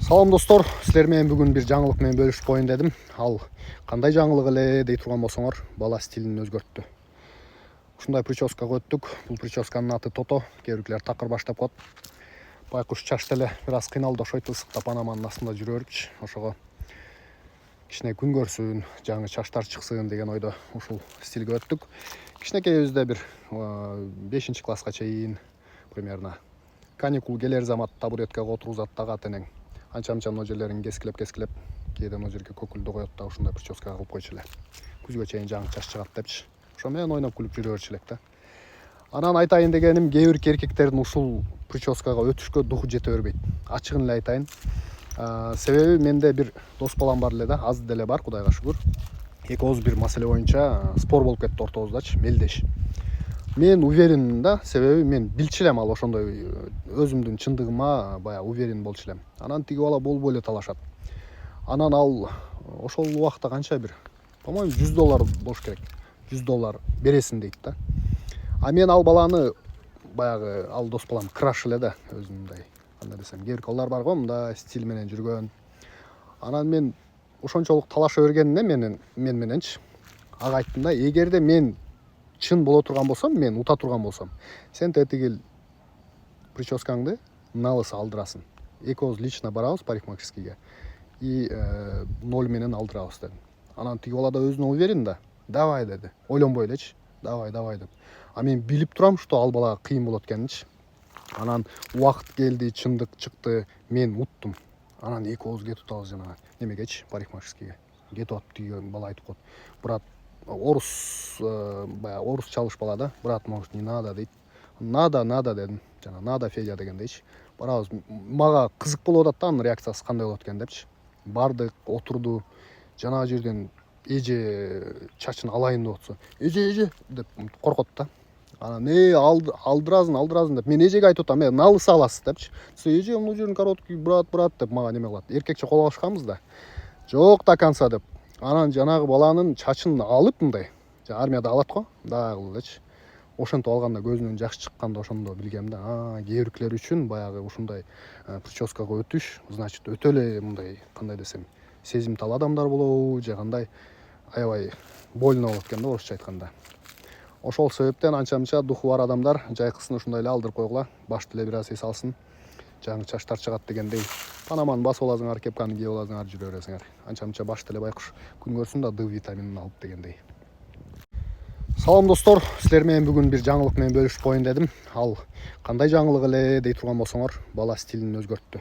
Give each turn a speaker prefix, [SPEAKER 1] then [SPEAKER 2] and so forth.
[SPEAKER 1] Салам достор, силер менен бүгүн бир жаңылык менен бөлүшүп коеюн дедим. Ал кандай жаңылык эле дей турган болсоңор, бала стилин өзгөрттү. Ушундай прическага өттүк. Бул прическанын аты Тото. Кээ биркилер такыр баштап коет. Байкуш чачты эле бир аз кыйналды ошойт, ысыкта Панаманын астында жүрө берчү. Ошого кичине күн көрсүн, жаңы чачтар чыксын деген ойдо ушул стилге өттүк. Кичинекейибизде бир 5-класска чейин примерно каникул келер замат табуреткага отургузат дагы ата-энең. Анча-мынча мына жерлерин кескилеп, кээде мына жерге көкүлдү коет да ушундай прическа кылып койчу эле. Күзгө чейин жаңы чач чыгат депчи. Ошо менен ойноп күлүп жүрө берчү элек да. Анан айтайын дегеним, кээ бир эркектердин ушул прическага өтүшкө духу жете бербейт. Ачыгын эле айтайын. Себеби менде бир дос балам бар эле да, аз деле бар, Кудайга шүгүр. Экөөбүз бир маселе боюнча спор болуп кетти ортобуздачы, мелдеш. Мен уверенмин да, себеби мен билчү элем ал ошондой өзүмдүн чындыгыма баягы уверен болчу элем. Анан тиги бала болбой эле талашат. Анан ал ошол убакта канча бир, по-моему, $100 болуш керек. $100 бересиң дейт да. А мен ал баланы баягы, ал дос балам краш эле да, өзүндөй, кандай десем, кээ бир балдар бар го, мындай стиль менен жүргөн. Анан мен ошончолук талаша бергенине мен мененчи ага айттым да, эгерде мен чын боло турган болсом, мен ута турган болсом, сен тетигил прическаңды налысы алдырасың. Экөөбүз лично барабыз парикмахерскийге и 0 менен алдырабыз дедим. Анан тиги бала да өзүнө уверен да. Давай деди. Ойлонбой элечи. Давай деп. А мен билип турам, что ал балага кыйын болот экенинчи. Анан убакыт келди, чындык чыкты, мен уттум. Анан экөөбүз кетип атабыз жана немегечи, парикмахерскийге. Кетип атып тиги бала айтып коет. Брат, орус, баягы орусча алыш бала да. Брат, может, не надо дейт. Надо дедим. Жана надо Федя дегендейчи. Барабыз. Мага кызык болуп атат да анын реакциясы кандай болот экен депчи. Бардык, отурду. Жана жерден эже чачын алайын деп атса, эже деп коркот да. Анан алдырасың деп. Мен эжеге айтып атам, налысы аласыз депчи. Эже мына жерин короткий, брат деп мага неме кылат. Эркекче кол алышканбыз да. Жок до конца деп. Анан жанагы баланын чачын алып мындай, армияда алат го, дагы элечи. Ошентип алганда көзүнөн жаш чыкканда ошондо билгем да. Кээ биркилер үчүн баягы ушундай прическага өтүш, значит, өтө эле мындай, кандай десем, сезимтал адамдар болобу, же кандай, аябай больно болот экен да, орусча айтканда. Ошол себептен анча-мынча духу бар адамдар жайкысын ушундай эле алдырып койгула, башты эле бир аз эс алсын, жаңы чачтар чыгат дегендей. Панаманы басып аласыңар, кепканы кийип аласыңар, жүрө бересиңер. Анча-мынча башты эле байкуш күн көрсүн да D витаминин алып дегендей. Салам достор, силер менен бүгүн бир жаңылык менен бөлүшүп коеюн дедим. Ал кандай жаңылык эле дей турган болсоңор, бала стилин өзгөрттү.